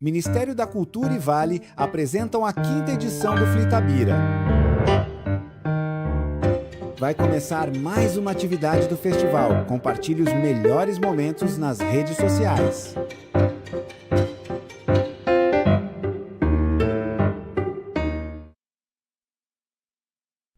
Ministério da Cultura e Vale apresentam a 5ª edição do Flitabira. Vai começar mais uma atividade do festival. Compartilhe os melhores momentos nas redes sociais.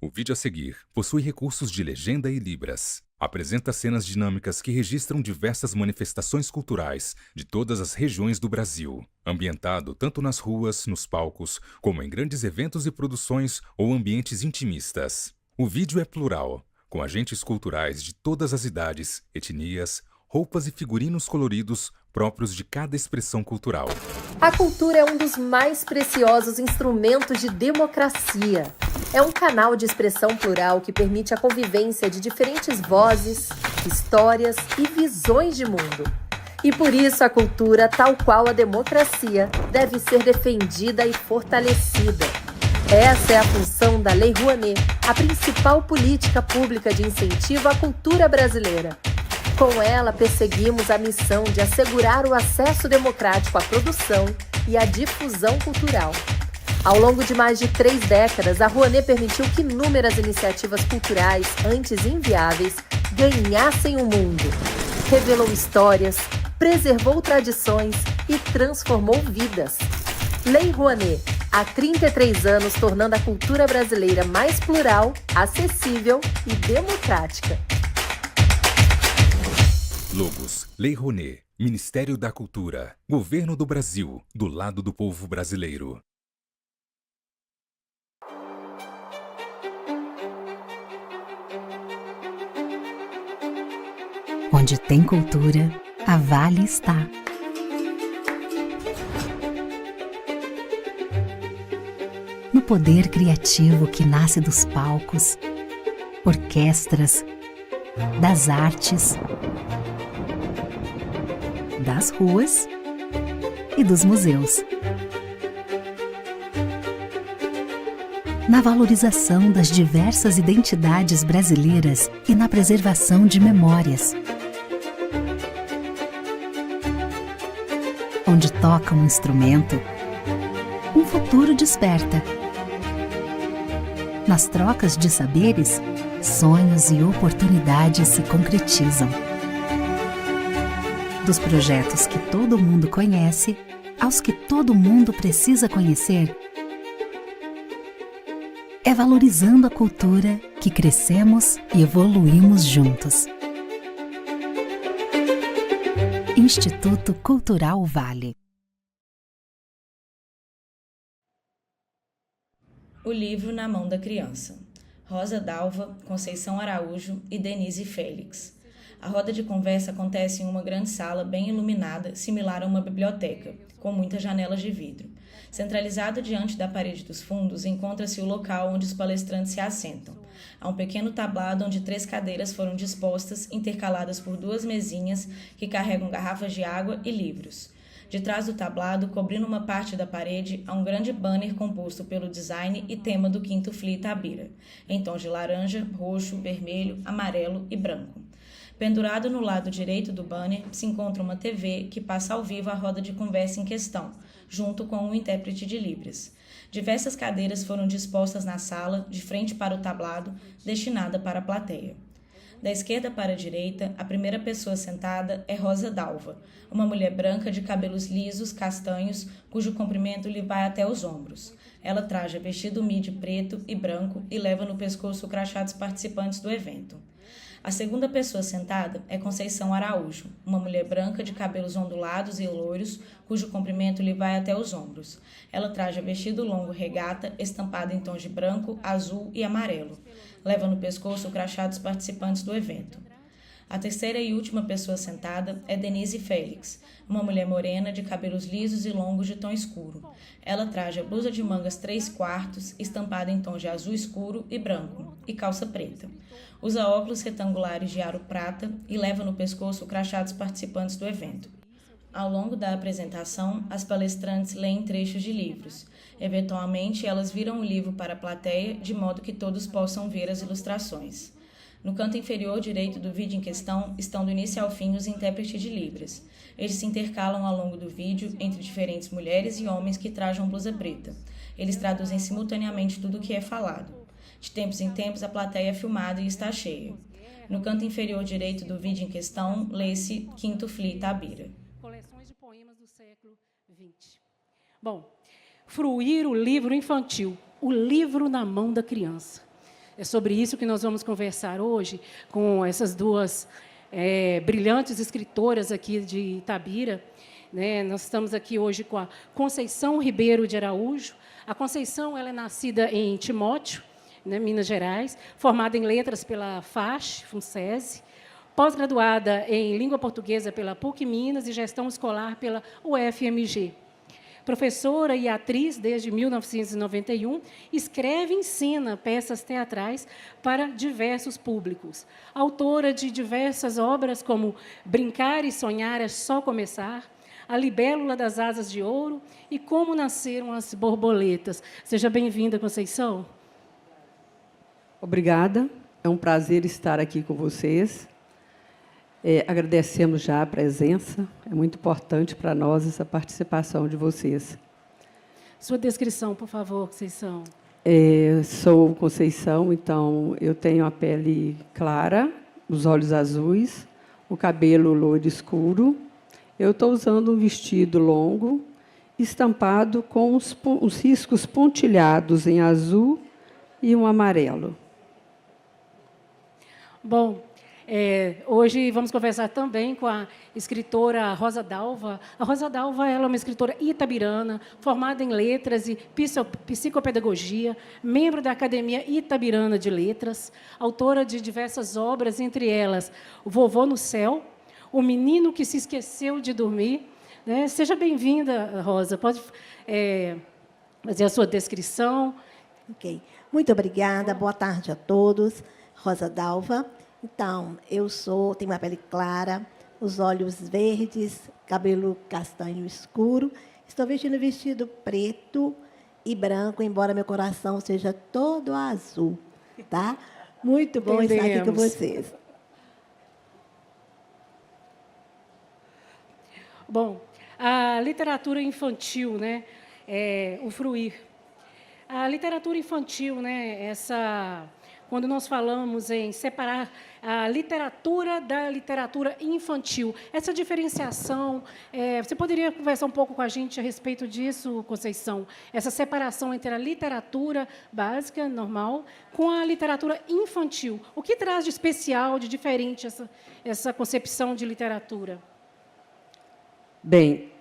O vídeo a seguir possui recursos de legenda e libras. Apresenta cenas dinâmicas que registram diversas manifestações culturais de todas as regiões do Brasil, ambientado tanto nas ruas, nos palcos, como em grandes eventos e produções ou ambientes intimistas. O vídeo é plural, com agentes culturais de todas as idades, etnias, roupas e figurinos coloridos próprios de cada expressão cultural. A cultura é um dos mais preciosos instrumentos de democracia. É um canal de expressão plural que permite a convivência de diferentes vozes, histórias e visões de mundo. E por isso a cultura, tal qual a democracia, deve ser defendida e fortalecida. Essa é a função da Lei Rouanet, a principal política pública de incentivo à cultura brasileira. Com ela, perseguimos a missão de assegurar o acesso democrático à produção e à difusão cultural. Ao longo de mais de 3 décadas, a Rouanet permitiu que inúmeras iniciativas culturais, antes inviáveis, ganhassem o mundo. Revelou histórias, preservou tradições e transformou vidas. Lei Rouanet, há 33 anos tornando a cultura brasileira mais plural, acessível e democrática. Logos: Lei Rouanet, Ministério da Cultura, Governo do Brasil, do lado do povo brasileiro. Onde tem cultura, a Vale está. No poder criativo que nasce dos palcos, orquestras, das artes, das ruas e dos museus. Na valorização das diversas identidades brasileiras e na preservação de memórias. Onde toca um instrumento, um futuro desperta. Nas trocas de saberes, sonhos e oportunidades se concretizam. Dos projetos que todo mundo conhece, aos que todo mundo precisa conhecer, é valorizando a cultura que crescemos e evoluímos juntos. Instituto Cultural Vale. O livro na mão da criança. Rosa Dalva, Conceição Araújo e Denise Félix. A roda de conversa acontece em uma grande sala bem iluminada, similar a uma biblioteca, com muitas janelas de vidro. Centralizado diante da parede dos fundos, encontra-se o local onde os palestrantes se assentam. Há um pequeno tablado onde 3 cadeiras foram dispostas, intercaladas por 2 mesinhas que carregam garrafas de água e livros. De trás do tablado, cobrindo uma parte da parede, há um grande banner composto pelo design e tema do 5º Flitabira, em tons de laranja, roxo, vermelho, amarelo e branco. Pendurado no lado direito do banner, se encontra uma TV que passa ao vivo a roda de conversa em questão, junto com um intérprete de Libras. Diversas cadeiras foram dispostas na sala, de frente para o tablado, destinada para a plateia. Da esquerda para a direita, a primeira pessoa sentada é Rosa Dalva, uma mulher branca de cabelos lisos, castanhos, cujo comprimento lhe vai até os ombros. Ela traja vestido midi preto e branco e leva no pescoço o crachá dos participantes do evento. A segunda pessoa sentada é Conceição Araújo, uma mulher branca de cabelos ondulados e loiros, cujo comprimento lhe vai até os ombros. Ela traja vestido longo regata, estampado em tons de branco, azul e amarelo. Leva no pescoço o crachá dos participantes do evento. A terceira e última pessoa sentada é Denise Félix, uma mulher morena de cabelos lisos e longos de tom escuro. Ela traja blusa de mangas 3/4, estampada em tons de azul escuro e branco, e calça preta. Usa óculos retangulares de aro prata e leva no pescoço o crachá dos participantes do evento. Ao longo da apresentação, as palestrantes leem trechos de livros. Eventualmente, elas viram o livro para a plateia, de modo que todos possam ver as ilustrações. No canto inferior direito do vídeo em questão estão do início ao fim os intérpretes de Libras. Eles se intercalam ao longo do vídeo entre diferentes mulheres e homens que trajam blusa preta. Eles traduzem simultaneamente tudo o que é falado. De tempos em tempos, a plateia é filmada e está cheia. No canto inferior direito do vídeo em questão, lê-se Quinto Fli Itabira. Coleções de poemas do século XX. Bom, fruir o livro infantil, o livro na mão da criança. É sobre isso que nós vamos conversar hoje com essas duas brilhantes escritoras aqui de Itabira. Né? Nós estamos aqui hoje com a Conceição Ribeiro de Araújo. A Conceição ela é nascida em Timóteo, né, Minas Gerais, formada em letras pela FUNSESI, pós-graduada em língua portuguesa pela PUC Minas e gestão escolar pela UFMG. Professora e atriz desde 1991, escreve e ensina peças teatrais para diversos públicos. Autora de diversas obras como Brincar e Sonhar é Só Começar, A Libélula das Asas de Ouro e Como Nasceram as Borboletas. Seja bem-vinda, Conceição. Obrigada, é um prazer estar aqui com vocês. Agradecemos já a presença, é muito importante para nós essa participação de vocês. Sua descrição, por favor, Conceição. Sou Conceição, então eu tenho a pele clara, os olhos azuis, o cabelo loiro escuro. Eu estou usando um vestido longo, estampado com os riscos pontilhados em azul e um amarelo. Bom, hoje vamos conversar também com a escritora Rosa Dalva. A Rosa Dalva ela é uma escritora itabirana, formada em letras e psicopedagogia, membro da Academia Itabirana de Letras, autora de diversas obras, entre elas O Vovô no Céu, O Menino que se Esqueceu de Dormir. Né? Seja bem-vinda, Rosa. Pode fazer a sua descrição. Ok. Muito obrigada. Boa tarde a todos. Rosa Dalva. Então, tenho uma pele clara, os olhos verdes, cabelo castanho escuro. Estou vestindo vestido preto e branco, embora meu coração seja todo azul. Tá? Muito bom estar aqui com vocês. Bom, a literatura infantil, né, o fruir. A literatura infantil, né, quando nós falamos em separar a literatura da literatura infantil, essa diferenciação, você poderia conversar um pouco com a gente a respeito disso, Conceição? Essa separação entre a literatura básica, normal, com a literatura infantil. O que traz de especial, de diferente, essa concepção de literatura? Bem,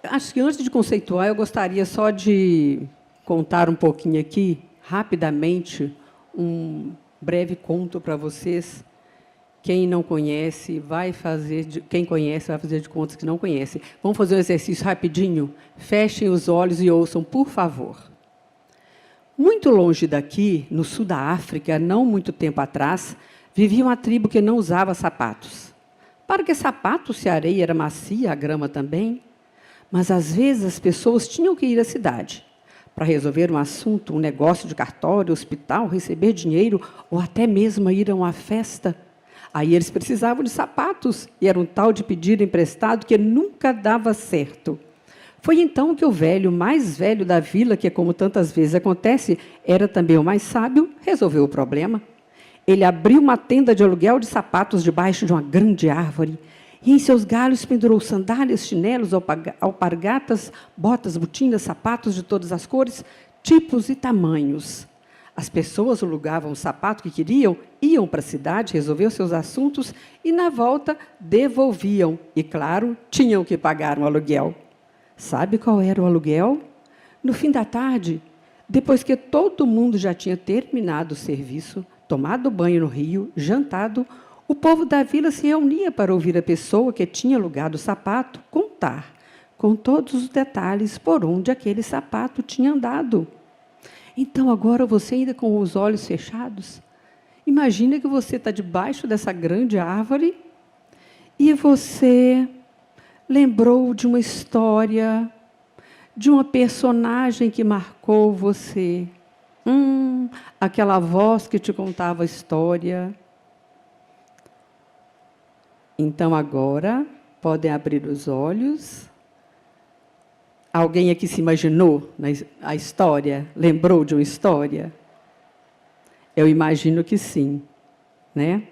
acho que antes de conceituar, eu gostaria só de contar um pouquinho aqui, rapidamente, um breve conto para vocês. Quem não conhece, quem conhece, vai fazer de contas que não conhece. Vamos fazer um exercício rapidinho? Fechem os olhos e ouçam, por favor. Muito longe daqui, no sul da África, não muito tempo atrás, vivia uma tribo que não usava sapatos. Para que sapato, se a areia era macia, a grama também? Mas, às vezes, as pessoas tinham que ir à cidade para resolver um assunto, um negócio de cartório, hospital, receber dinheiro ou até mesmo ir a uma festa. Aí eles precisavam de sapatos e era um tal de pedir emprestado que nunca dava certo. Foi então que o velho, mais velho da vila, que como tantas vezes acontece, era também o mais sábio, resolveu o problema. Ele abriu uma tenda de aluguel de sapatos debaixo de uma grande árvore e em seus galhos pendurou sandálias, chinelos, alpargatas, botas, botinas, sapatos de todas as cores, tipos e tamanhos. As pessoas alugavam o sapato que queriam, iam para a cidade, resolver seus assuntos e, na volta, devolviam. E, claro, tinham que pagar um aluguel. Sabe qual era o aluguel? No fim da tarde, depois que todo mundo já tinha terminado o serviço, tomado banho no rio, jantado, o povo da vila se reunia para ouvir a pessoa que tinha alugado o sapato contar, com todos os detalhes, por onde aquele sapato tinha andado. Então, agora, você ainda com os olhos fechados, imagina que você está debaixo dessa grande árvore e você lembrou de uma história, de uma personagem que marcou você. Aquela voz que te contava a história. Então, agora, podem abrir os olhos. Alguém aqui se imaginou a história? Lembrou de uma história? Eu imagino que sim, né?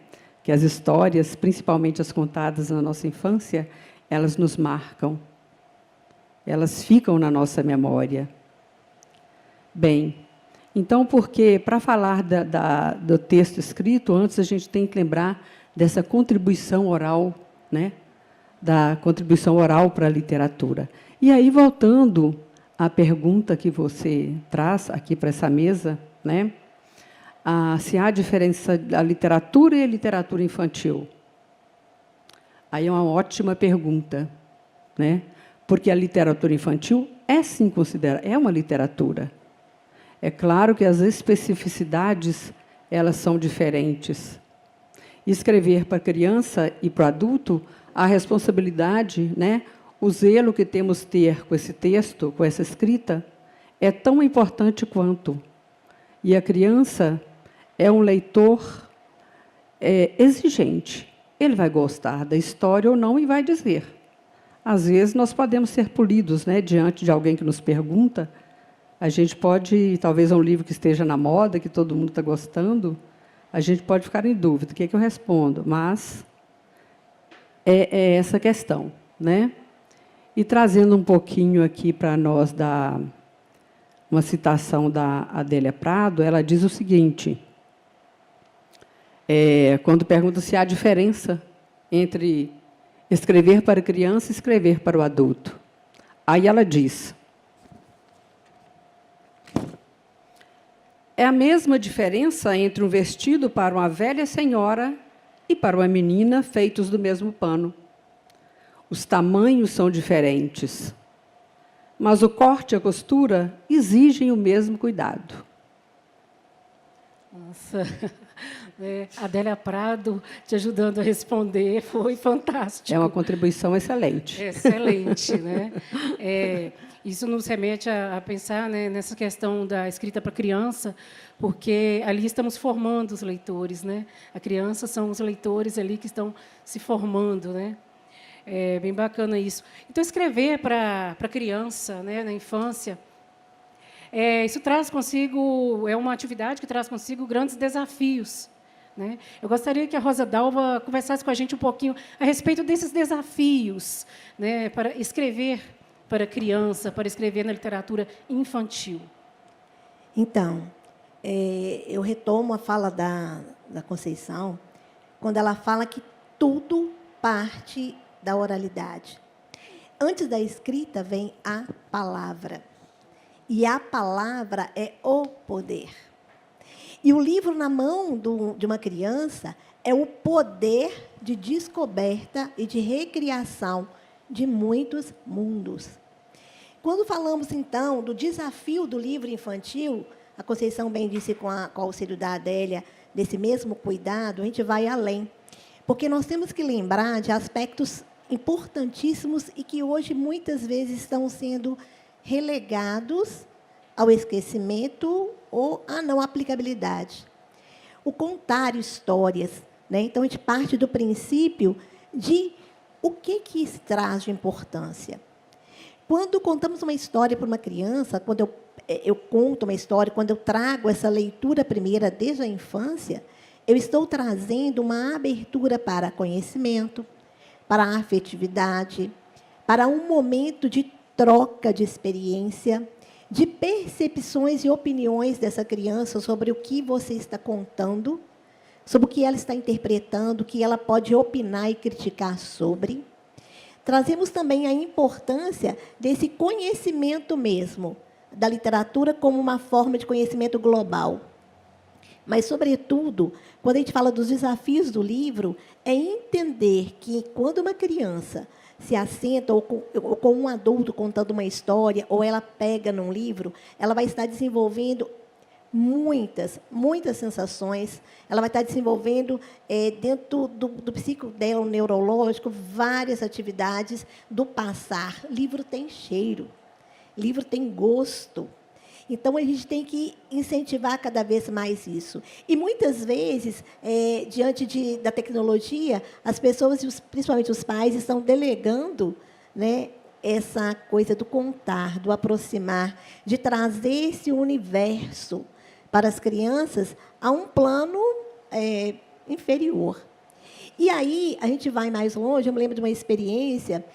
Que as histórias, principalmente as contadas na nossa infância, elas nos marcam. Elas ficam na nossa memória. Bem, então, porque para falar do texto escrito, antes a gente tem que lembrar dessa contribuição oral, né? Da contribuição oral para a literatura. E aí, voltando à pergunta que você traz aqui para essa mesa, né? Se há diferença da literatura e a literatura infantil. Aí é uma ótima pergunta, né? Porque a literatura infantil é, sim, considerada, é uma literatura. É claro que as especificidades, elas são diferentes. Escrever para a criança e para o adulto, a responsabilidade, né, o zelo que temos que ter com esse texto, com essa escrita, é tão importante quanto. E a criança é um leitor exigente. Ele vai gostar da história ou não e vai dizer. Às vezes, nós podemos ser polidos, né, diante de alguém que nos pergunta. A gente pode, talvez, um livro que esteja na moda, que todo mundo está gostando, a gente pode ficar em dúvida. O que é que eu respondo? Mas é essa questão, né? E trazendo um pouquinho aqui para nós uma citação da Adélia Prado, ela diz o seguinte, quando pergunta se há diferença entre escrever para a criança e escrever para o adulto. Aí ela diz, é a mesma diferença entre um vestido para uma velha senhora e para uma menina feitos do mesmo pano. Os tamanhos são diferentes, mas o corte e a costura exigem o mesmo cuidado. Nossa, Adélia Prado te ajudando a responder, foi fantástico. É uma contribuição excelente. Excelente, né? Isso nos remete a pensar, né, nessa questão da escrita para criança, porque ali estamos formando os leitores, né? A criança são os leitores ali que estão se formando, né? É bem bacana isso. Então, escrever para criança, né, na infância, isso traz consigo, é uma atividade que traz consigo grandes desafios, né? Eu gostaria que a Rosa Dalva conversasse com a gente um pouquinho a respeito desses desafios, né, para escrever para criança, para escrever na literatura infantil. Então, eu retomo a fala da Conceição, quando ela fala que tudo parte da oralidade. Antes da escrita vem a palavra. E a palavra é o poder. E o livro na mão de uma criança é o poder de descoberta e de recriação de muitos mundos. Quando falamos, então, do desafio do livro infantil, a Conceição bem disse com o auxílio da Adélia, desse mesmo cuidado, a gente vai além. Porque nós temos que lembrar de aspectos importantíssimos e que hoje, muitas vezes, estão sendo relegados ao esquecimento ou à não aplicabilidade. O contar histórias, né? Então, a gente parte do princípio de o que isso traz de importância. Quando contamos uma história para uma criança, quando eu conto uma história, quando eu trago essa leitura primeira desde a infância, eu estou trazendo uma abertura para conhecimento, para a afetividade, para um momento de troca de experiência, de percepções e opiniões dessa criança sobre o que você está contando, sobre o que ela está interpretando, o que ela pode opinar e criticar sobre. Trazemos também a importância desse conhecimento mesmo, da literatura como uma forma de conhecimento global. Mas, sobretudo, quando a gente fala dos desafios do livro, é entender que, quando uma criança se assenta ou com um adulto contando uma história, ou ela pega num livro, ela vai estar desenvolvendo muitas sensações, ela vai estar desenvolvendo, dentro do psico dela, o neurológico, várias atividades do passar. Livro tem cheiro, livro tem gosto. Então, a gente tem que incentivar cada vez mais isso. E, muitas vezes, diante da tecnologia, as pessoas, principalmente os pais, estão delegando, né, essa coisa do contar, do aproximar, de trazer esse universo para as crianças a um plano inferior. E aí, a gente vai mais longe. Eu me lembro de uma experiência,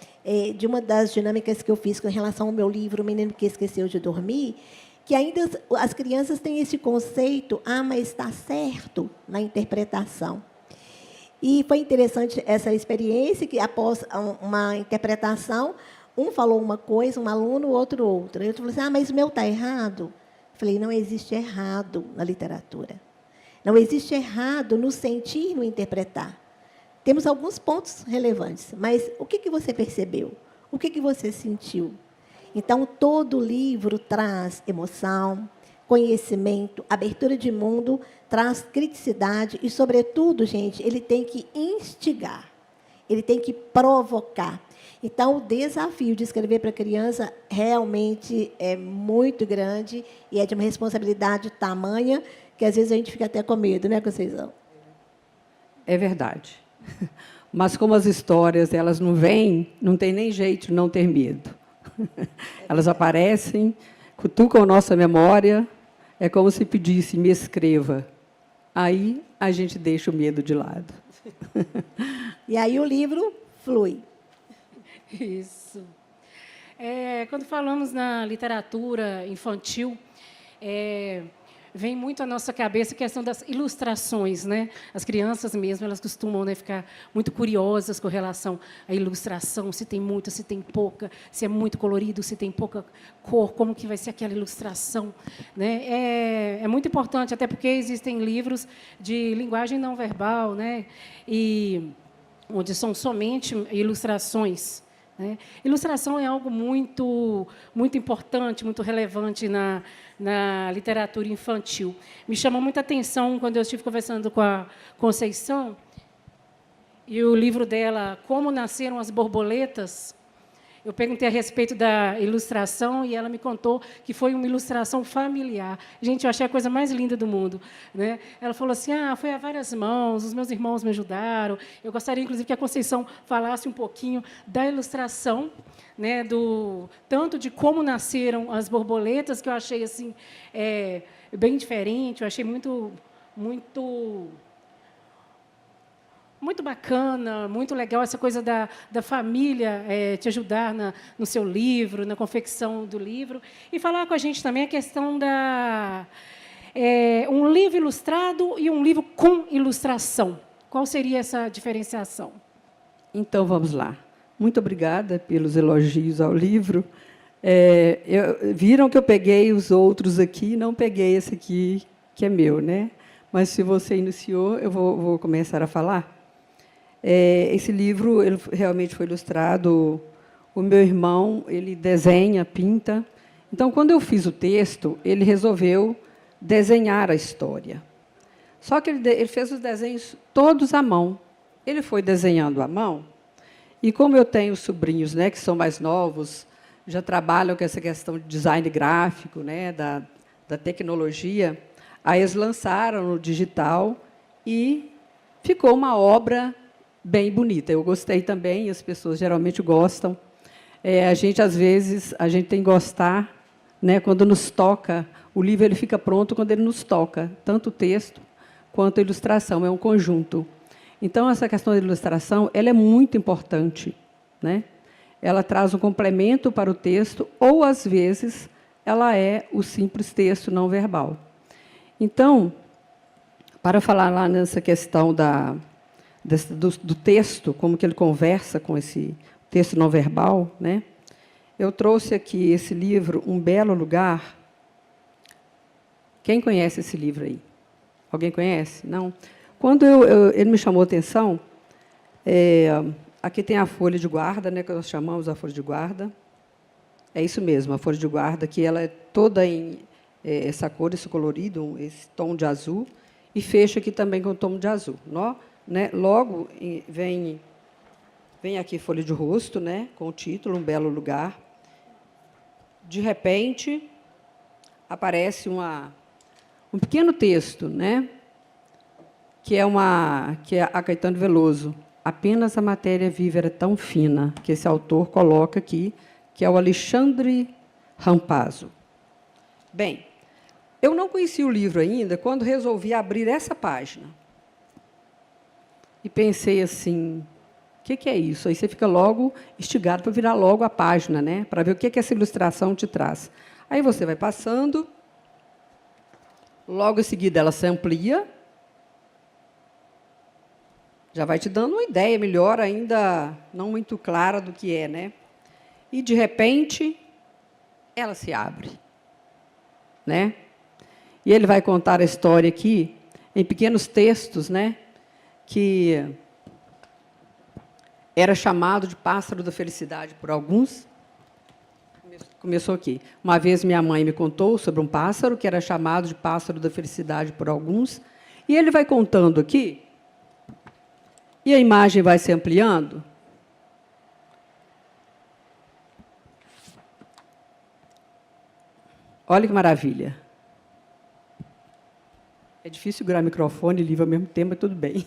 de uma das dinâmicas que eu fiz com relação ao meu livro, O Menino que Esqueceu de Dormir, que ainda as crianças têm esse conceito, mas está certo na interpretação. E foi interessante essa experiência, que após uma interpretação, um falou uma coisa, um aluno, o outro outra. Eu falei assim, mas o meu está errado? Eu falei, não existe errado na literatura. Não existe errado no sentir, no interpretar. Temos alguns pontos relevantes, mas o que você percebeu? O que você sentiu? Então, todo livro traz emoção, conhecimento, abertura de mundo, traz criticidade e, sobretudo, gente, ele tem que instigar, ele tem que provocar. Então, o desafio de escrever para a criança realmente é muito grande e é de uma responsabilidade tamanha que, às vezes, a gente fica até com medo, né, Conceição? É verdade. Mas, como as histórias elas não vêm, não tem nem jeito de não ter medo. Elas aparecem, cutucam a nossa memória, é como se pedisse, me escreva. Aí, a gente deixa o medo de lado. E aí o livro flui. Isso. Quando falamos na literatura infantil, vem muito à nossa cabeça a questão das ilustrações, né? As crianças mesmo, elas costumam, né, ficar muito curiosas com relação à ilustração, se tem muita, se tem pouca, se é muito colorido, se tem pouca cor, como que vai ser aquela ilustração, né? É muito importante, até porque existem livros de linguagem não verbal, né? E onde são somente ilustrações. Ilustração é algo muito, muito importante, muito relevante na literatura infantil. Me chamou muita atenção quando eu estive conversando com a Conceição, e o livro dela, Como Nasceram as Borboletas, eu perguntei a respeito da ilustração e ela me contou que foi uma ilustração familiar. Gente, eu achei a coisa mais linda do mundo, né? Ela falou assim, foi a várias mãos, os meus irmãos me ajudaram. Eu gostaria, inclusive, que a Conceição falasse um pouquinho da ilustração, né, tanto de como nasceram as borboletas, que eu achei assim, bem diferente, eu achei muito bacana, muito legal essa coisa da família te ajudar no seu livro, na confecção do livro. E falar com a gente também a questão um livro ilustrado e um livro com ilustração. Qual seria essa diferenciação? Então, vamos lá. Muito obrigada pelos elogios ao livro. Viram que eu peguei os outros aqui, não peguei esse aqui, que é meu, né? Mas, se você iniciou, eu vou começar a falar. Esse livro ele realmente foi ilustrado. O meu irmão ele desenha, pinta. Então, quando eu fiz o texto, ele resolveu desenhar a história. Só que ele fez os desenhos todos à mão. Ele foi desenhando à mão. E como eu tenho sobrinhos, né, que são mais novos, já trabalham com essa questão de design gráfico, né, da tecnologia, aí eles lançaram no digital e ficou uma obra bem bonita. Eu gostei também, as pessoas geralmente gostam. A gente, às vezes, tem que gostar, né, quando nos toca. O livro ele fica pronto quando ele nos toca, tanto o texto quanto a ilustração, é um conjunto. Então, essa questão da ilustração ela é muito importante, né? Ela traz um complemento para o texto, ou, às vezes, ela é o simples texto não verbal. Então, para falar lá nessa questão do texto, como que ele conversa com esse texto não verbal, né? Eu trouxe aqui esse livro, Um Belo Lugar. Quem conhece esse livro aí? Alguém conhece? Não? Quando ele me chamou a atenção, aqui tem a folha de guarda, né, que nós chamamos a folha de guarda. É isso mesmo, a folha de guarda, que ela é toda em essa cor, esse colorido, esse tom de azul, e fecha aqui também com o tom de azul. Né? Logo vem aqui folha de rosto, né, com o título Um Belo Lugar. De repente, aparece um pequeno texto, né? Que é a Caetano Veloso. Apenas a matéria viva era tão fina, que esse autor coloca aqui, que é o Alexandre Rampazzo. Bem, eu não conhecia o livro ainda quando resolvi abrir essa página. E pensei assim, o que é isso? Aí você fica logo instigado para virar logo a página, né? Para ver o que essa ilustração te traz. Aí você vai passando, logo em seguida ela se amplia, já vai te dando uma ideia melhor, ainda não muito clara do que é, né? E, de repente, ela se abre, né? E ele vai contar a história aqui, em pequenos textos, né? Que era chamado de pássaro da felicidade por alguns. Começou aqui. Uma vez minha mãe me contou sobre um pássaro que era chamado de pássaro da felicidade por alguns. E ele vai contando aqui, e a imagem vai se ampliando. Olha que maravilha. É difícil segurar o microfone e livro ao mesmo tempo, mas tudo bem.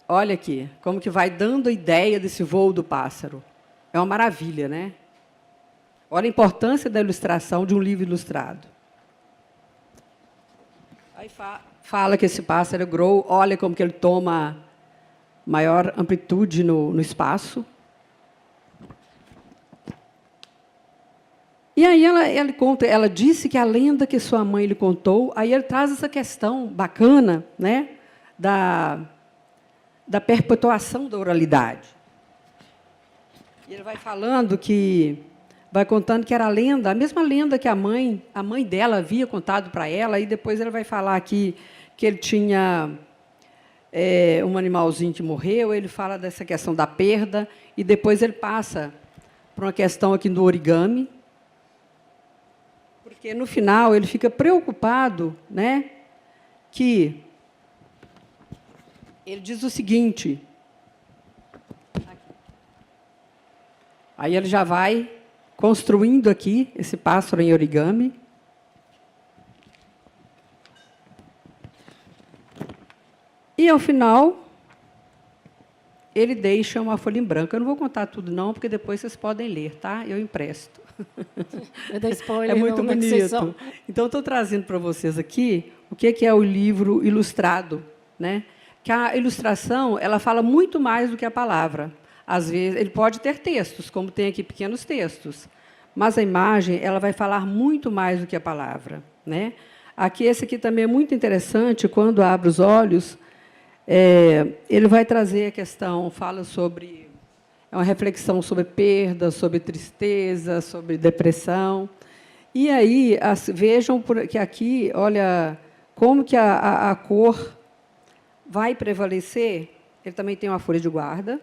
Olha aqui, como que vai dando a ideia desse voo do pássaro. É uma maravilha, né? Olha a importância da ilustração de um livro ilustrado. Aí fala que esse pássaro grow, olha como que ele toma maior amplitude no espaço. E aí ela disse que a lenda que sua mãe lhe contou, aí ele traz essa questão bacana, né, da perpetuação da oralidade. E ele vai falando vai contando que era a lenda, a mesma lenda que a mãe dela havia contado para ela, e depois ele vai falar aqui que ele tinha um animalzinho que morreu, ele fala dessa questão da perda, e depois ele passa para uma questão aqui do origami, porque, no final, ele fica preocupado, né, que ele diz o seguinte, aí ele já vai construindo aqui esse pássaro em origami. E, ao final, ele deixa uma folha em branco. Eu não vou contar tudo, não, porque depois vocês podem ler, tá? Eu empresto. Spoiler, é muito não, bonito. Então, estou trazendo para vocês aqui o que é o livro ilustrado, né? Que a ilustração ela fala muito mais do que a palavra. Às vezes, ele pode ter textos, como tem aqui pequenos textos, mas a imagem ela vai falar muito mais do que a palavra, né? Aqui, esse aqui também é muito interessante, quando abre os olhos, ele vai trazer a questão, fala sobre... É uma reflexão sobre perda, sobre tristeza, sobre depressão. E aí, vejam que aqui, olha, como que a cor vai prevalecer. Ele também tem uma folha de guarda.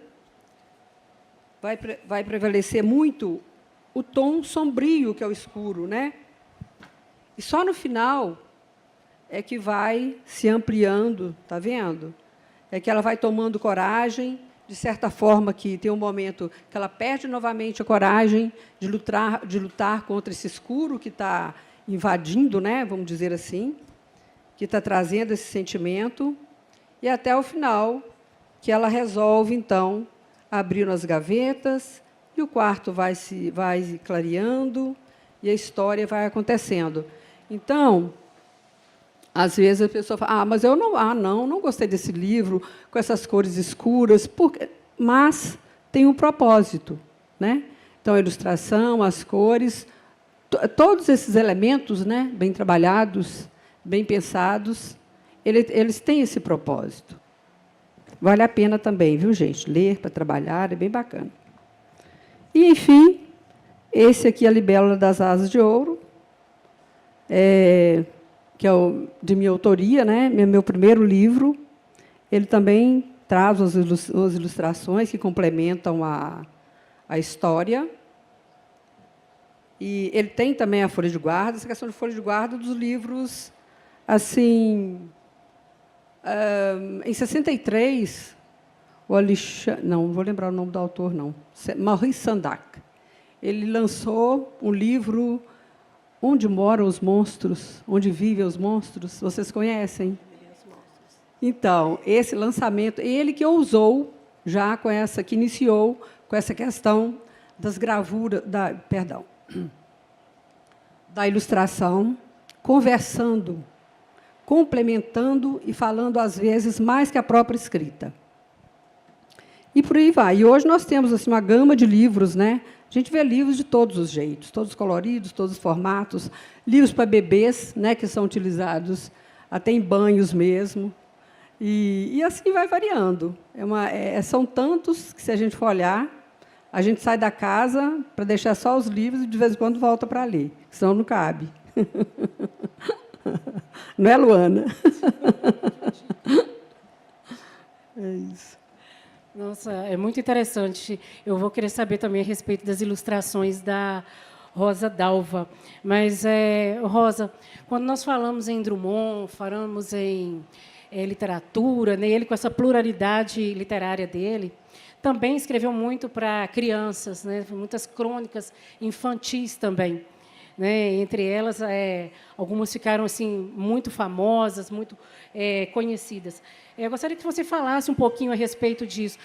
Vai prevalecer muito o tom sombrio, que é o escuro, né? E só no final é que vai se ampliando, está vendo? É que ela vai tomando coragem, de certa forma, que tem um momento que ela perde novamente a coragem de lutar contra esse escuro que está invadindo, né, vamos dizer assim, que está trazendo esse sentimento, e até o final, que ela resolve, então, abrir as gavetas, e o quarto vai clareando, e a história vai acontecendo. Então, às vezes a pessoa fala, mas eu não gostei desse livro, com essas cores escuras, mas tem um propósito, né? Então, a ilustração, as cores, todos esses elementos, né, bem trabalhados, bem pensados, eles têm esse propósito. Vale a pena também, viu, gente? Ler para trabalhar, é bem bacana. E, enfim, esse aqui é a Libélula das Asas de Ouro, que é de minha autoria, né? Meu primeiro livro. Ele também traz as ilustrações que complementam a história. E ele tem também a folha de guarda, essa questão de folha de guarda dos livros, assim, em 63, o Alexandre, não vou lembrar o nome do autor, não, Maurice Sendak, ele lançou um livro, Onde Moram os Monstros, Onde Vivem os Monstros. Vocês conhecem? Então, esse lançamento, ele que ousou, já com essa, que iniciou com essa questão das gravuras, da ilustração, conversando, complementando e falando, às vezes, mais que a própria escrita. E por aí vai. E hoje nós temos assim, uma gama de livros, né? A gente vê livros de todos os jeitos, todos coloridos, todos os formatos, livros para bebês, né, que são utilizados até em banhos mesmo. E assim vai variando. São tantos que, se a gente for olhar, a gente sai da casa para deixar só os livros e, de vez em quando, volta para ler, senão não cabe. Não é, Luana? É isso. Nossa, é muito interessante. Eu vou querer saber também a respeito das ilustrações da Rosa Dalva. Mas, Rosa, quando nós falamos em Drummond, falamos em literatura, né, ele com essa pluralidade literária dele, também escreveu muito para crianças, né, muitas crônicas infantis também. Né, entre elas, algumas ficaram assim, muito famosas, muito conhecidas. Eu gostaria que você falasse um pouquinho a respeito disso,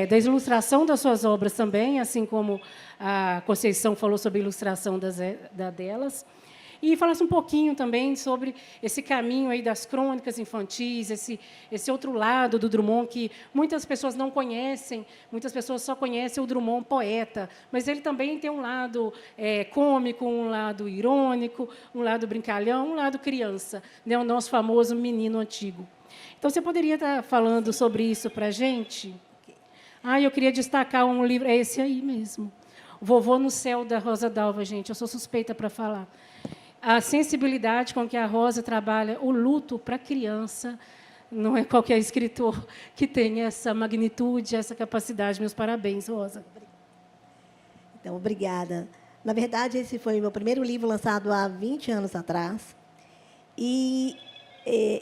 da ilustração das suas obras também, assim como a Conceição falou sobre a ilustração delas, e falasse um pouquinho também sobre esse caminho aí das crônicas infantis, esse outro lado do Drummond que muitas pessoas não conhecem, muitas pessoas só conhecem o Drummond poeta, mas ele também tem um lado cômico, um lado irônico, um lado brincalhão, um lado criança, né, o nosso famoso menino antigo. Então, você poderia estar falando sobre isso para a gente? Eu queria destacar um livro, é esse aí mesmo, O Vovô no Céu, da Rosa Dalva, gente, eu sou suspeita para falar. A sensibilidade com que a Rosa trabalha o luto para a criança, não é qualquer escritor que tem essa magnitude, essa capacidade. Meus parabéns, Rosa. Então, obrigada. Na verdade, esse foi o meu primeiro livro lançado há 20 anos atrás. E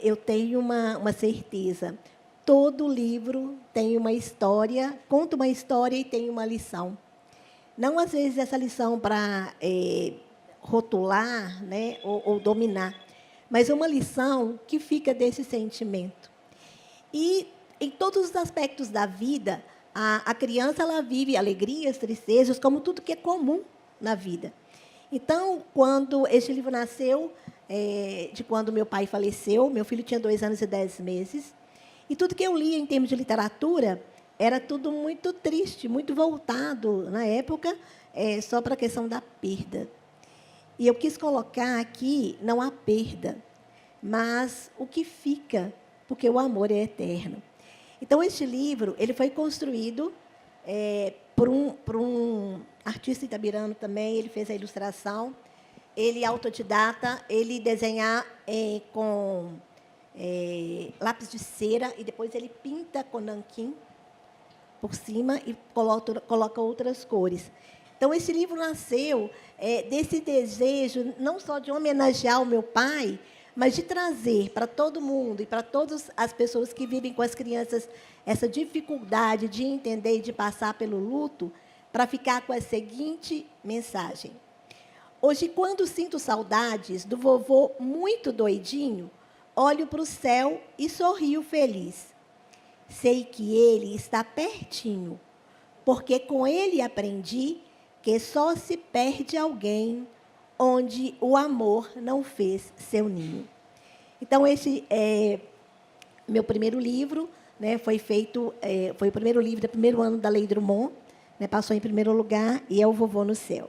eu tenho uma certeza. Todo livro tem uma história, conta uma história e tem uma lição. Não, às vezes, essa lição para rotular, né, ou dominar, mas é uma lição que fica desse sentimento. E, em todos os aspectos da vida, a criança ela vive alegrias, tristezas, como tudo que é comum na vida. Então, quando este livro nasceu, de quando meu pai faleceu, meu filho tinha 2 anos e 10 meses, e tudo que eu lia em termos de literatura era tudo muito triste, muito voltado, na época, só para a questão da perda. E eu quis colocar aqui, não a perda, mas o que fica, porque o amor é eterno. Então, este livro ele foi construído por um artista itabirano também, ele fez a ilustração, ele é autodidata, ele desenha com lápis de cera e depois ele pinta com nanquim por cima e coloca outras cores. Então, esse livro nasceu desse desejo, não só de homenagear o meu pai, mas de trazer para todo mundo e para todas as pessoas que vivem com as crianças essa dificuldade de entender e de passar pelo luto, para ficar com a seguinte mensagem. Hoje, quando sinto saudades do vovô muito doidinho, olho para o céu e sorrio feliz. Sei que ele está pertinho, porque com ele aprendi que só se perde alguém onde o amor não fez seu ninho. Então, esse é meu primeiro livro, né, foi o primeiro livro do primeiro ano da Lei Drummond, né, passou em primeiro lugar, e é O Vovô no Céu.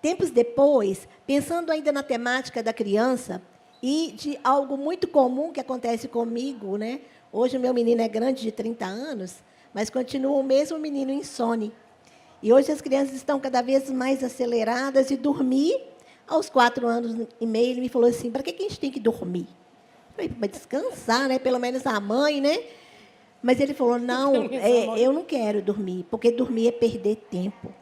Tempos depois, pensando ainda na temática da criança e de algo muito comum que acontece comigo, né, hoje o meu menino é grande, de 30 anos, mas continua o mesmo menino insone. E hoje as crianças estão cada vez mais aceleradas e dormir. Aos 4 anos e meio, ele me falou assim, para que a gente tem que dormir? Eu falei, para descansar, né? Pelo menos a mãe, né? Mas ele falou, não, eu não quero dormir, porque dormir é perder tempo.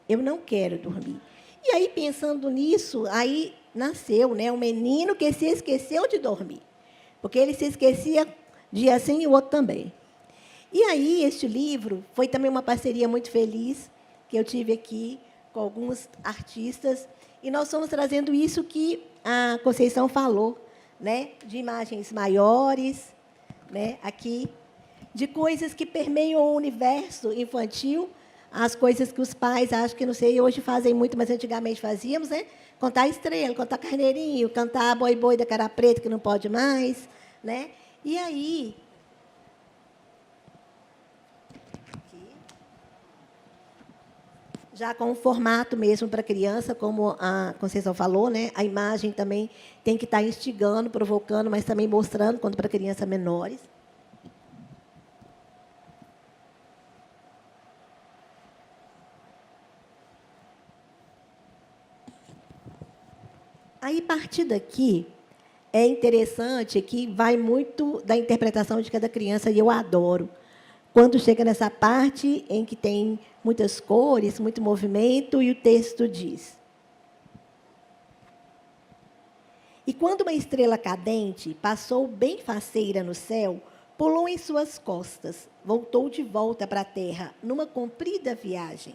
Eu não quero dormir. E aí, pensando nisso, aí nasceu, né, um menino que se esqueceu de dormir. Porque ele se esquecia dia assim e o outro também. E aí, este livro foi também uma parceria muito feliz que eu tive aqui com alguns artistas, e nós estamos trazendo isso que a Conceição falou, né, de imagens maiores, né, aqui, de coisas que permeiam o universo infantil, as coisas que os pais, acho que, não sei, hoje fazem muito, mas antigamente fazíamos, né? Contar estrela, contar carneirinho, cantar boi boi da cara preta, que não pode mais, né? E aí, aqui, já com um formato mesmo para criança, como a Conceição falou, né? A imagem também tem que estar instigando, provocando, mas também mostrando quando para crianças menores. Aí, a partir daqui, é interessante que vai muito da interpretação de cada criança, e eu adoro. Quando chega nessa parte em que tem muitas cores, muito movimento, e o texto diz: e quando uma estrela cadente passou bem faceira no céu, pulou em suas costas, voltou de volta para a terra, numa comprida viagem.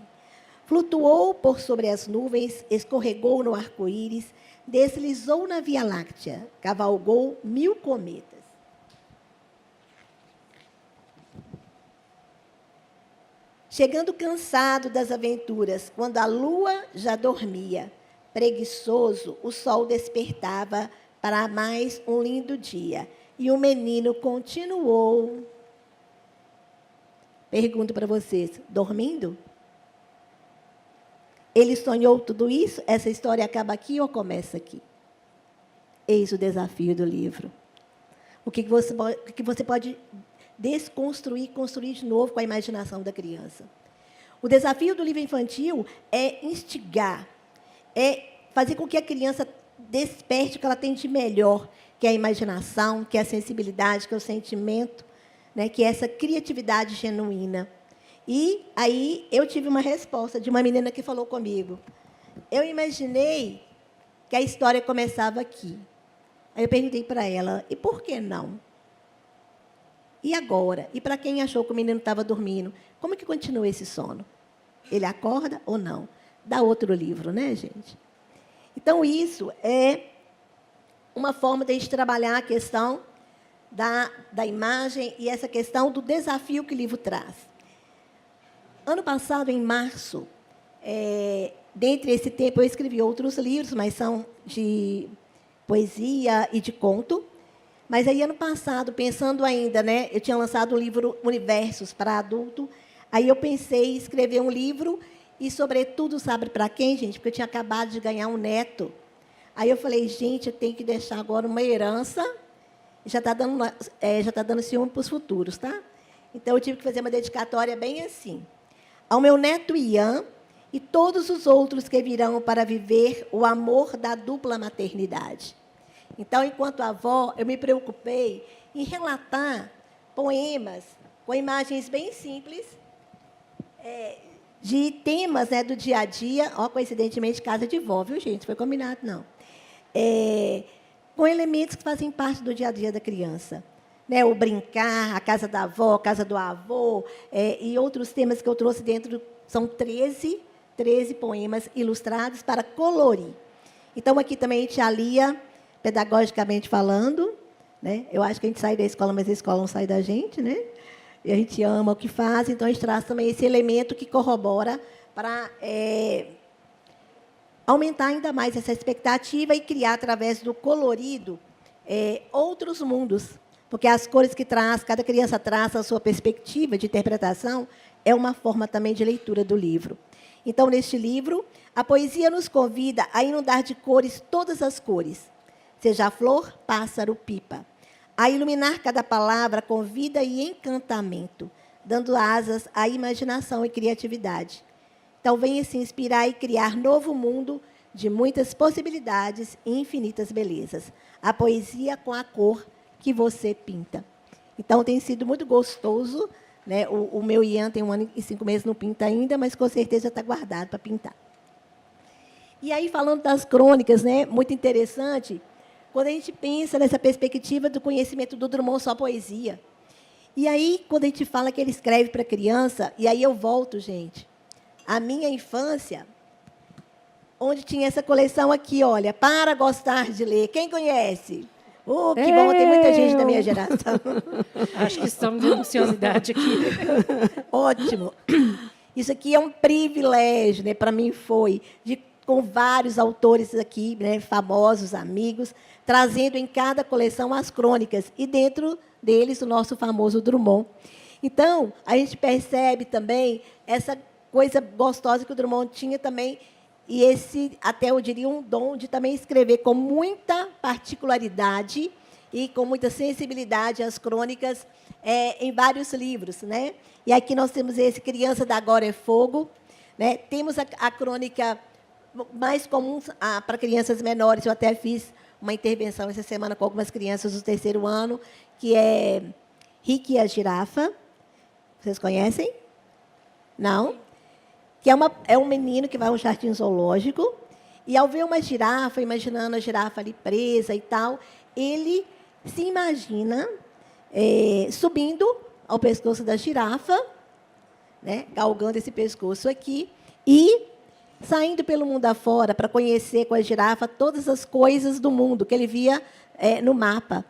Flutuou por sobre as nuvens, escorregou no arco-íris, deslizou na Via Láctea, cavalgou 1000 cometas. Chegando cansado das aventuras, quando a lua já dormia, preguiçoso, o sol despertava para mais um lindo dia. E o menino continuou. Pergunto para vocês, dormindo? Ele sonhou tudo isso? Essa história acaba aqui ou começa aqui? Eis o desafio do livro. O que você pode desconstruir, construir de novo com a imaginação da criança. O desafio do livro infantil é instigar, é fazer com que a criança desperte o que ela tem de melhor, que é a imaginação, que é a sensibilidade, que é o sentimento, né, que é essa criatividade genuína. E aí eu tive uma resposta de uma menina que falou comigo. Eu imaginei que a história começava aqui. Aí eu perguntei para ela, e por que não? E agora? E para quem achou que o menino estava dormindo, como que continua esse sono? Ele acorda ou não? Dá outro livro, né, gente? Então, isso é uma forma de a gente trabalhar a questão da imagem e essa questão do desafio que o livro traz. Ano passado, em março, dentre esse tempo, eu escrevi outros livros, mas são de poesia e de conto. Mas aí, ano passado, pensando ainda, né, eu tinha lançado o livro Universos para adulto, aí eu pensei em escrever um livro, e, sobretudo, sabe para quem, gente? Porque eu tinha acabado de ganhar um neto. Aí eu falei, gente, eu tenho que deixar agora uma herança, já está dando ciúme para os futuros, tá? Então, eu tive que fazer uma dedicatória bem assim. Ao meu neto Ian e todos os outros que virão para viver o amor da dupla maternidade. Então, enquanto avó, eu me preocupei em relatar poemas com imagens bem simples, de temas, né, do dia a dia, coincidentemente, casa de vó, viu, gente? Foi combinado, não. Com elementos que fazem parte do dia a dia da criança. Né, o brincar, a casa da avó, a casa do avô, e outros temas que eu trouxe dentro, são 13 poemas ilustrados para colorir. Então, aqui também a gente alia, pedagogicamente falando, né? Eu acho que a gente sai da escola, mas a escola não sai da gente, né? E a gente ama o que faz, então a gente traz também esse elemento que corrobora para aumentar ainda mais essa expectativa e criar, através do colorido, outros mundos. Porque as cores que traz, cada criança traz a sua perspectiva de interpretação, é uma forma também de leitura do livro. Então, neste livro, a poesia nos convida a inundar de cores todas as cores, seja flor, pássaro, pipa. A iluminar cada palavra com vida e encantamento, dando asas à imaginação e criatividade. Então, venha se inspirar e criar novo mundo de muitas possibilidades e infinitas belezas. A poesia com a cor que você pinta. Então, tem sido muito gostoso, né? O meu Ian tem 1 ano e 5 meses, não pinta ainda, mas, com certeza, está guardado para pintar. E aí, falando das crônicas, né? Muito interessante, quando a gente pensa nessa perspectiva do conhecimento do Drummond, só poesia. E aí, quando a gente fala que ele escreve para criança, e aí eu volto, gente, a minha infância, onde tinha essa coleção aqui, olha, Para Gostar de Ler. Quem conhece? Oh, que bom, tem muita gente da minha geração. Acho que estamos de ansiosidade aqui. Ótimo. Isso aqui é um privilégio, né? Para mim foi, com vários autores aqui, né, famosos, amigos, trazendo em cada coleção as crônicas, e dentro deles o nosso famoso Drummond. Então, a gente percebe também essa coisa gostosa que o Drummond tinha também, e esse, até eu diria, um dom de também escrever com muita particularidade e com muita sensibilidade as crônicas em vários livros, né? E aqui nós temos esse Criança da Agora é Fogo, né? Temos a crônica mais comum para crianças menores. Eu até fiz uma intervenção essa semana com algumas crianças do 3º ano, que é Rick e a Girafa. Vocês conhecem? Não? Que é um menino que vai a um jardim zoológico, e, ao ver uma girafa, imaginando a girafa ali presa e tal, ele se imagina subindo ao pescoço da girafa, né, galgando esse pescoço aqui, e saindo pelo mundo afora para conhecer com a girafa todas as coisas do mundo que ele via no mapa.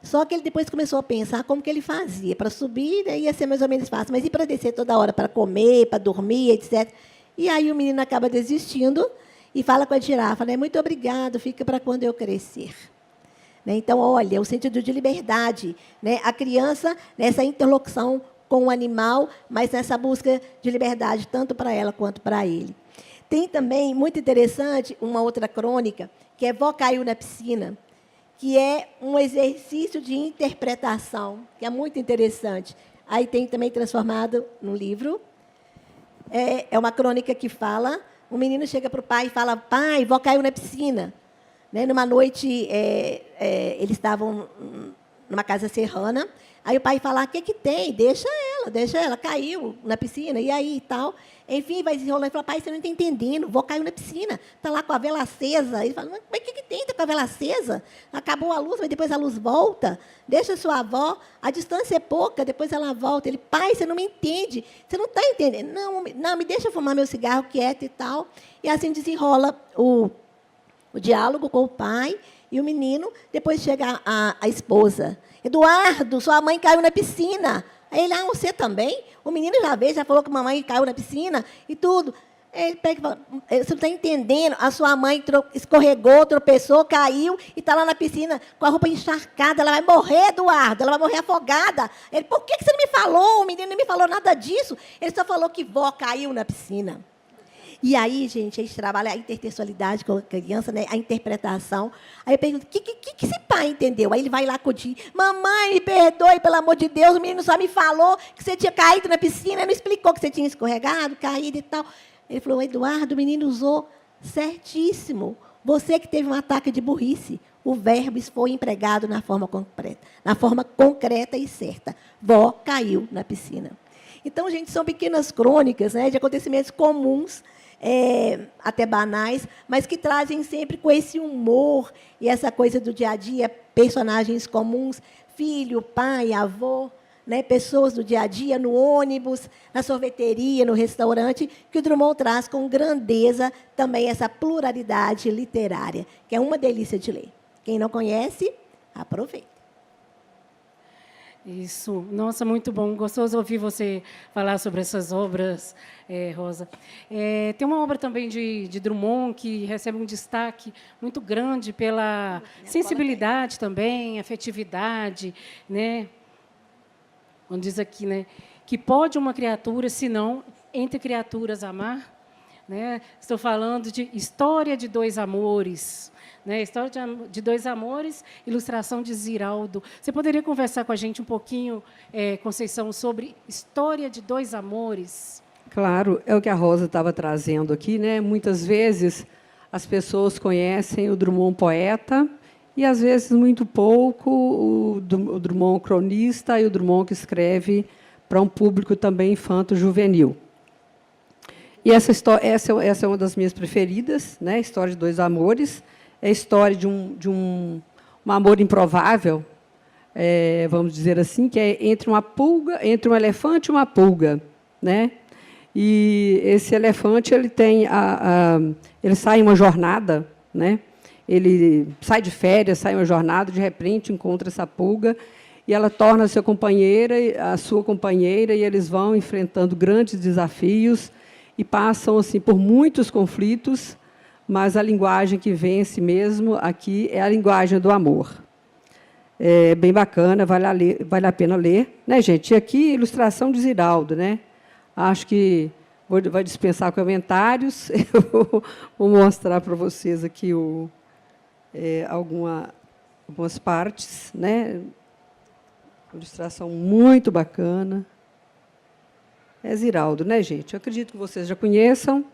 Só que ele depois começou a pensar como que ele fazia. Para subir, né, ia ser mais ou menos fácil, mas e para descer toda hora, para comer, para dormir, etc. E aí o menino acaba desistindo e fala com a girafa, né, muito obrigado, fica para quando eu crescer. Né, então, olha, o sentido de liberdade. Né, a criança, nessa interlocução com o animal, mas nessa busca de liberdade, tanto para ela quanto para ele. Tem também, muito interessante, uma outra crônica, que é Vó Caiu na Piscina, que é um exercício de interpretação, que é muito interessante. Aí tem também transformado num livro. É uma crônica que fala, um menino chega para o pai e fala, pai, vó caiu na piscina. Né? Numa noite, eles estavam numa casa serrana, aí o pai fala, o que tem? Deixa ela, caiu na piscina, e aí e tal. Enfim, vai desenrolando e fala, pai, você não está entendendo, vó caiu na piscina, está lá com a vela acesa. Ele fala, mas o que tem? Está com a vela acesa? Acabou a luz, mas depois a luz volta. Deixa sua avó, a distância é pouca, depois ela volta. Ele, pai, você não me entende, você não está entendendo. Não, me deixa fumar meu cigarro quieto e tal. E assim desenrola o diálogo com o pai e o menino. Depois chega a esposa. Eduardo, sua mãe caiu na piscina. Aí ele, você também? O menino já falou que a mamãe caiu na piscina e tudo. Ele pega e fala, você não está entendendo, a sua mãe escorregou, tropeçou, caiu e está lá na piscina com a roupa encharcada, ela vai morrer, Eduardo, ela vai morrer afogada. Ele, por que você não me falou? O menino não me falou nada disso. Ele só falou que vó caiu na piscina. E aí, gente, a gente trabalha a intertextualidade com a criança, né? A interpretação. Aí eu pergunto, o que esse pai entendeu? Aí ele vai lá acudir. Mamãe, me perdoe, pelo amor de Deus, o menino só me falou que você tinha caído na piscina, não explicou que você tinha escorregado, caído e tal. Ele falou, Eduardo, o menino usou certíssimo. Você que teve um ataque de burrice. O verbo foi empregado na forma concreta e certa. Vó caiu na piscina. Então, gente, são pequenas crônicas, né, de acontecimentos comuns, até banais, mas que trazem sempre com esse humor e essa coisa do dia a dia, personagens comuns, filho, pai, avô, né, pessoas do dia a dia, no ônibus, na sorveteria, no restaurante, que o Drummond traz com grandeza também essa pluralidade literária, que é uma delícia de ler. Quem não conhece, aproveita. Isso. Nossa, muito bom. Gostoso ouvir você falar sobre essas obras, Rosa. Tem uma obra também de Drummond que recebe um destaque muito grande pela sensibilidade também, afetividade, né? Onde diz aqui, né? Que pode uma criatura, se não, entre criaturas amar. Né? Estou falando de História de Dois Amores. Né? História de Dois Amores, ilustração de Ziraldo. Você poderia conversar com a gente um pouquinho, Conceição, sobre História de Dois Amores? Claro, é o que a Rosa estava trazendo aqui, né? Muitas vezes as pessoas conhecem o Drummond poeta e, às vezes, muito pouco o Drummond cronista e o Drummond que escreve para um público também infanto-juvenil. E essa é uma das minhas preferidas, né? História de Dois Amores. É a história de um amor improvável, vamos dizer assim, que é entre um elefante e uma pulga, né? E esse elefante ele sai em uma jornada, né? Ele sai de férias, sai em uma jornada, de repente encontra essa pulga e ela torna a sua companheira, e eles vão enfrentando grandes desafios e passam assim por muitos conflitos, mas a linguagem que vence mesmo aqui é a linguagem do amor. É bem bacana, vale a pena ler, né, gente? E aqui ilustração de Ziraldo, né? Acho que vai dispensar comentários. Eu vou mostrar para vocês aqui algumas partes, né? Ilustração muito bacana. É Ziraldo, né, gente? Eu acredito que vocês já conheçam,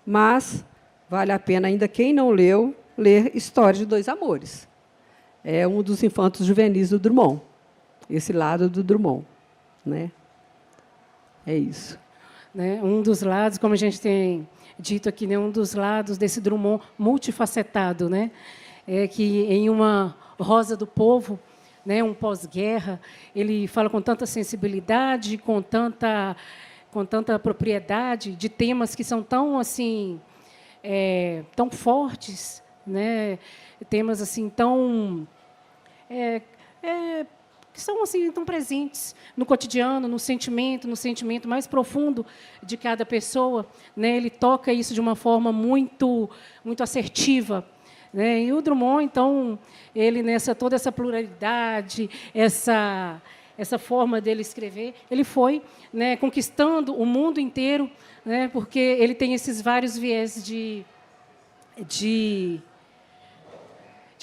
mas vale a pena, ainda quem não leu, ler História de Dois Amores. É um dos infantos juvenis do Drummond, esse lado do Drummond, né? É isso. Né? Um dos lados, como a gente tem dito aqui, né? Um dos lados desse Drummond multifacetado, né? É que em uma Rosa do Povo, né? Um pós-guerra, ele fala com tanta sensibilidade, com tanta propriedade de temas que são tão assim tão fortes, né? Temas assim tão que são assim tão presentes no cotidiano, no sentimento mais profundo de cada pessoa, né? Ele toca isso de uma forma muito assertiva, né? E o Drummond, então, ele toda essa pluralidade, essa forma dele escrever, ele foi, né, conquistando o mundo inteiro, né? Porque ele tem esses vários viés de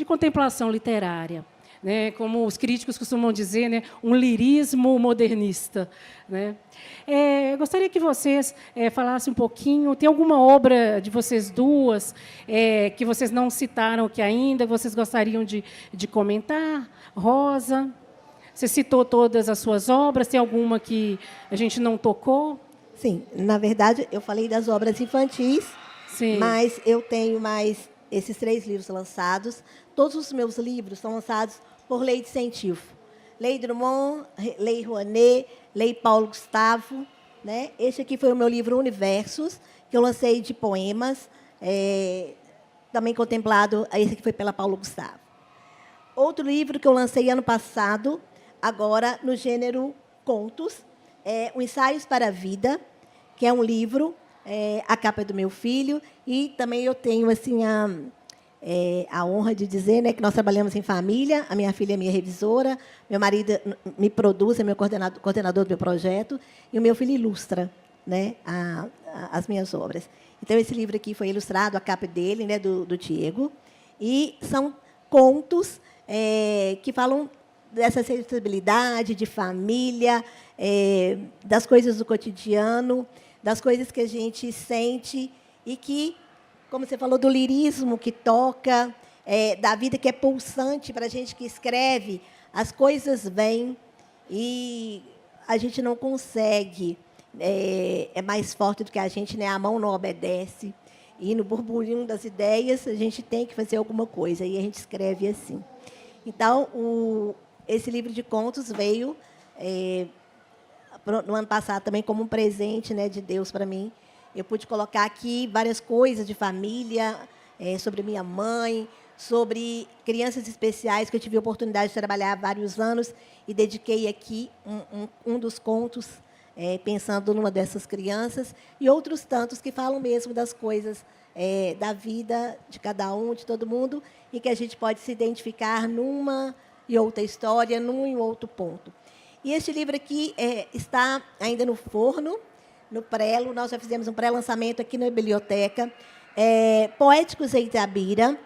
contemplação literária, né? Como os críticos costumam dizer, né? Um lirismo modernista, né? Eu gostaria que vocês falassem um pouquinho. Tem alguma obra de vocês duas que vocês não citaram aqui ainda, vocês gostariam de comentar? Rosa, você citou todas as suas obras, tem alguma que a gente não tocou? Sim, na verdade, eu falei das obras infantis, Sim. Mas eu tenho mais esses 3 livros lançados. Todos os meus livros são lançados por lei de incentivo. Lei Drummond, Lei Rouanet, Lei Paulo Gustavo, né? Este aqui foi o meu livro Universos, que eu lancei de poemas, também contemplado, esse aqui foi pela Paulo Gustavo. Outro livro que eu lancei ano passado, agora no gênero contos, é o Ensaios para a Vida, que é um livro, a capa é do meu filho, e também eu tenho assim a honra de dizer, né, que nós trabalhamos em família. A minha filha é minha revisora, meu marido me produz, é meu coordenador do meu projeto, e o meu filho ilustra, né, as minhas obras. Então, esse livro aqui foi ilustrado, a capa dele, né, do Diego, e são contos que falam dessa sensibilidade de família, das coisas do cotidiano, das coisas que a gente sente e que, como você falou, do lirismo que toca, da vida que é pulsante para a gente que escreve, as coisas vêm e a gente não consegue, é mais forte do que a gente, né? A mão não obedece. E no burburinho das ideias, a gente tem que fazer alguma coisa, e a gente escreve assim. Então, esse livro de contos veio, no ano passado, também como um presente, né, de Deus para mim. Eu pude colocar aqui várias coisas de família, sobre minha mãe, sobre crianças especiais, que eu tive a oportunidade de trabalhar há vários anos, e dediquei aqui um dos contos, pensando numa dessas crianças, e outros tantos que falam mesmo das coisas da vida de cada um, de todo mundo, e que a gente pode se identificar numa e outra história, num e outro ponto. E este livro aqui está ainda no forno, no prelo. Nós já fizemos um pré-lançamento aqui na biblioteca. Poéticos em Itabira.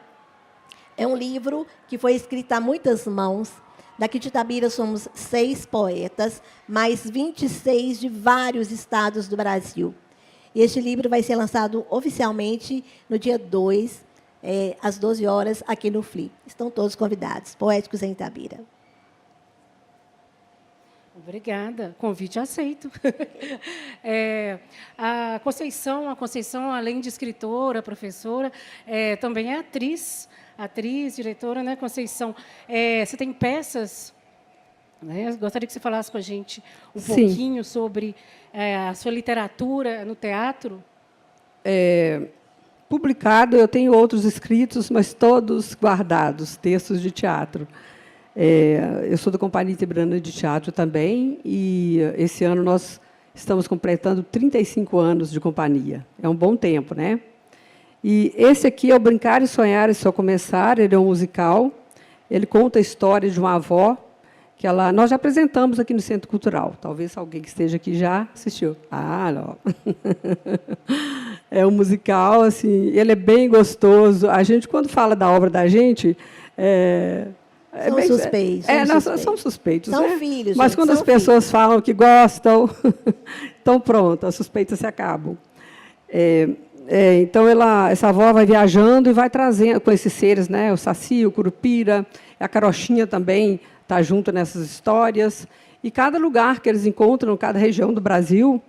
É um livro que foi escrito a muitas mãos. Daqui de Itabira somos 6 poetas, mais 26 de vários estados do Brasil. E este livro vai ser lançado oficialmente no dia 2, às 12 horas, aqui no FLI. Estão todos convidados. Poéticos em Itabira. Obrigada. Convite aceito. A Conceição, além de escritora, professora, também é atriz, diretora, né, Conceição? Você tem peças né? Gostaria que você falasse com a gente um Sim. pouquinho sobre a sua literatura no teatro. Publicado, eu tenho outros escritos, mas todos guardados, textos de teatro. Eu sou da Companhia Itebrana de Teatro também, e esse ano nós estamos completando 35 anos de companhia. É um bom tempo, né? E esse aqui é o Brincar e Sonhar e Só Começar, ele é um musical. Ele conta a história de uma avó, que nós já apresentamos aqui no Centro Cultural. Talvez alguém que esteja aqui já assistiu. Ah, não. É um musical, assim, ele é bem gostoso. A gente, quando fala da obra da gente... São suspeitos. Nós somos suspeitos, São né? filhos, Mas gente, quando as são pessoas falam que gostam, então pronto, as suspeitas se acabam. Então, essa avó vai viajando e vai trazendo com esses seres, né? O Saci, o Curupira, a Carochinha também está junto nessas histórias. E cada lugar que eles encontram, cada região do Brasil,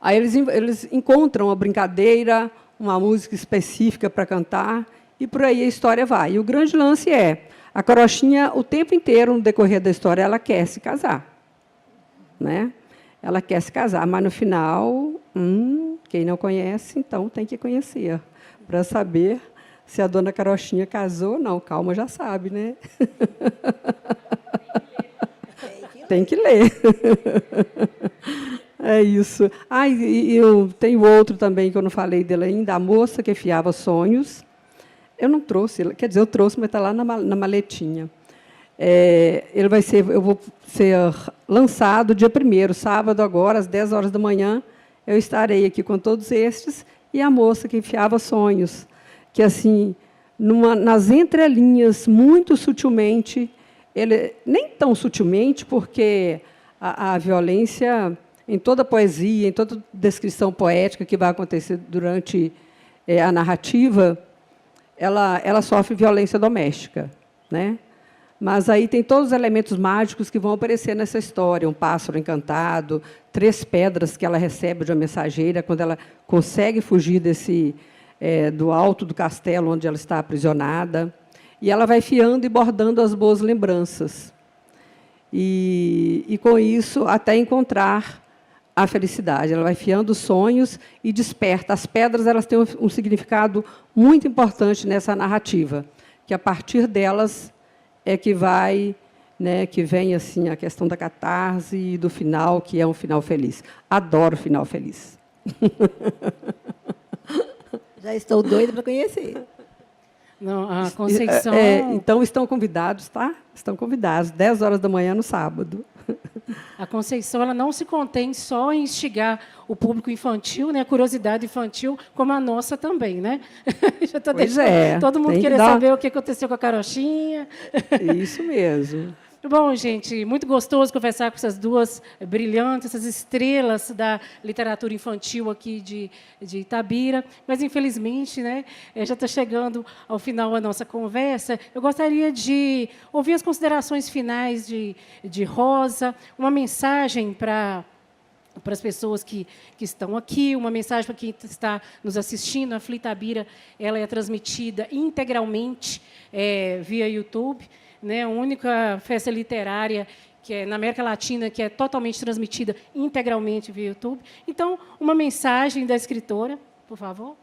aí eles encontram uma brincadeira, uma música específica para cantar, e por aí a história vai. E o grande lance é, a Carochinha, o tempo inteiro, no decorrer da história, ela quer se casar, né? Ela quer se casar, mas, no final, quem não conhece, então, tem que conhecer, para saber se a dona Carochinha casou ou não. Calma, já sabe, né? Tem que ler. É isso. E eu tenho outro também, que eu não falei dele ainda, A Moça que Fiava Sonhos. Eu não trouxe, quer dizer, eu trouxe, mas está lá na maletinha. Eu vou ser lançado dia 1º, sábado, agora, às 10 horas da manhã. Eu estarei aqui com todos estes, e A Moça que Enfiava Sonhos, que, assim, nas entrelinhas, muito sutilmente, nem tão sutilmente, porque a violência, em toda poesia, em toda descrição poética que vai acontecer durante a narrativa, ela sofre violência doméstica, né? Mas aí tem todos os elementos mágicos que vão aparecer nessa história. Um pássaro encantado, 3 pedras que ela recebe de uma mensageira quando ela consegue fugir do alto do castelo onde ela está aprisionada. E ela vai fiando e bordando as boas lembranças. E com isso, até encontrar a felicidade. Ela vai fiando sonhos e desperta. As pedras elas têm um significado muito importante nessa narrativa, que, a partir delas, é que vem assim a questão da catarse e do final, que é um final feliz. Adoro final feliz. Já estou doida para conhecer. Não, a Conceição... Então, estão convidados, tá? Estão convidados, 10 horas da manhã no sábado. A Conceição ela não se contém só em instigar o público infantil, né, a curiosidade infantil, como a nossa também, né? Já estou deixando todo mundo querer saber o que aconteceu com a Carochinha. Isso mesmo. Bom, gente, muito gostoso conversar com essas duas brilhantes, essas estrelas da literatura infantil aqui de Itabira, mas, infelizmente, né, já está chegando ao final a nossa conversa. Eu gostaria de ouvir as considerações finais de Rosa, uma mensagem para as pessoas que estão aqui, uma mensagem para quem está nos assistindo. A Fli Itabira ela é transmitida integralmente via YouTube, né, a única festa literária que é na América Latina que é totalmente transmitida integralmente via YouTube. Então, uma mensagem da escritora, por favor.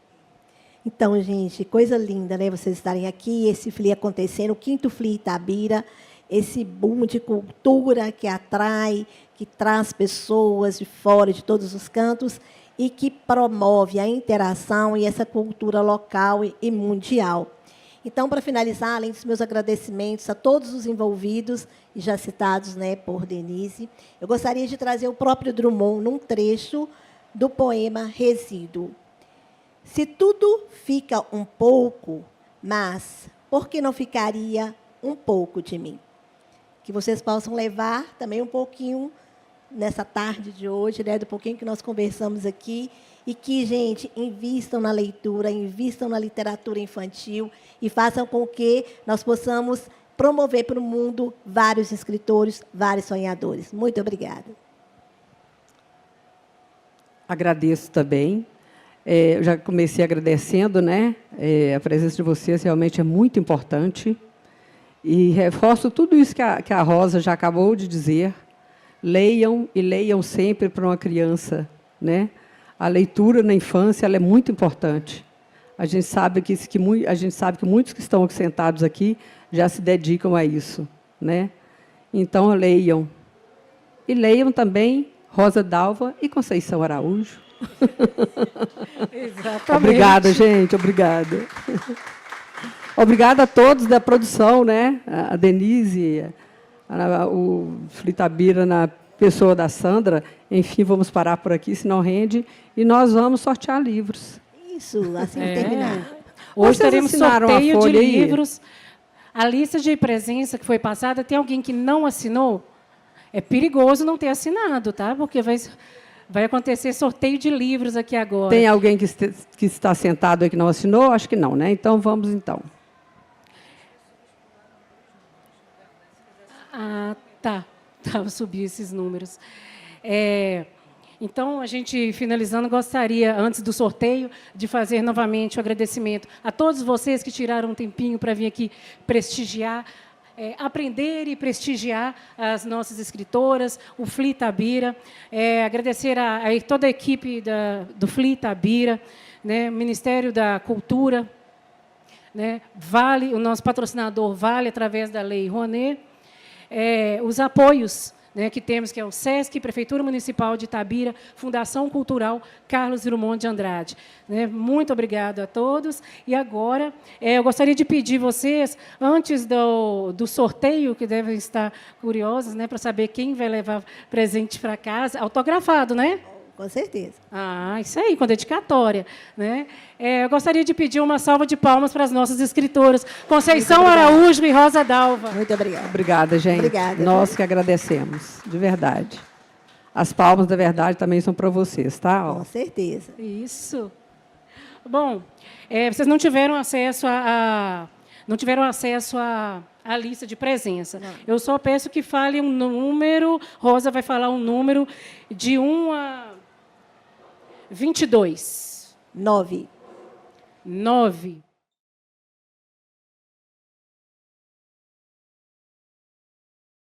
Então, gente, coisa linda, né? Vocês estarem aqui, esse FLI acontecendo, o 5º FLI Itabira, esse boom de cultura que atrai, que traz pessoas de fora, de todos os cantos, e que promove a interação e essa cultura local e mundial. Então, para finalizar, além dos meus agradecimentos a todos os envolvidos, e já citados, né, por Denise, eu gostaria de trazer o próprio Drummond num trecho do poema Resíduo. Se tudo fica um pouco, mas por que não ficaria um pouco de mim? Que vocês possam levar também um pouquinho nessa tarde de hoje, né, do pouquinho que nós conversamos aqui, e que, gente, invistam na leitura, invistam na literatura infantil e façam com que nós possamos promover para o mundo vários escritores, vários sonhadores. Muito obrigada. Agradeço também. Eu já comecei agradecendo, né? A presença de vocês realmente é muito importante. E reforço tudo isso que a Rosa já acabou de dizer. Leiam e leiam sempre para uma criança, né? A leitura na infância ela é muito importante. A gente sabe que muitos que estão sentados aqui já se dedicam a isso, né? Então leiam. E leiam também Rosa Dalva e Conceição Araújo. Exatamente. Obrigada, gente. Obrigada. Obrigada a todos da produção, né? A Denise, o Flitabira na pessoa da Sandra. Enfim, vamos parar por aqui, senão rende. E nós vamos sortear livros. Isso, assim que terminar. Hoje Vocês teremos assinaram a sorteio de folha aí? livros. A lista de presença que foi passada, tem alguém que não assinou? É perigoso não ter assinado, tá? Porque vai acontecer sorteio de livros aqui agora. Tem alguém que está sentado aí que não assinou? Acho que não, né? Então, vamos então. Ah, tá. Eu subi esses números. Então, a gente, finalizando, gostaria, antes do sorteio, de fazer novamente o agradecimento a todos vocês que tiraram um tempinho para vir aqui prestigiar, aprender e prestigiar as nossas escritoras, o FLI Itabira, agradecer a toda a equipe do FLI Itabira, né, Ministério da Cultura, né, Vale, o nosso patrocinador Vale, através da Lei Rouanet, os apoios, né, que temos, que é o SESC, Prefeitura Municipal de Itabira, Fundação Cultural Carlos Drummond de Andrade. Né, muito obrigada a todos. E agora, eu gostaria de pedir vocês, antes do sorteio, que devem estar curiosos, né, para saber quem vai levar presente para casa, autografado, né? Com certeza. Ah, isso aí, com dedicatória. Né? Eu gostaria de pedir uma salva de palmas para as nossas escritoras, Conceição Araújo e Rosa Dalva. Muito obrigada. Obrigada, gente. Obrigada. Nós que agradecemos, de verdade. As palmas da verdade também são para vocês, tá? Ó. Com certeza. Isso. Bom, vocês não tiveram acesso à lista de presença. Não. Eu só peço que fale um número, Rosa vai falar um número de 1 a 22. 9. 9.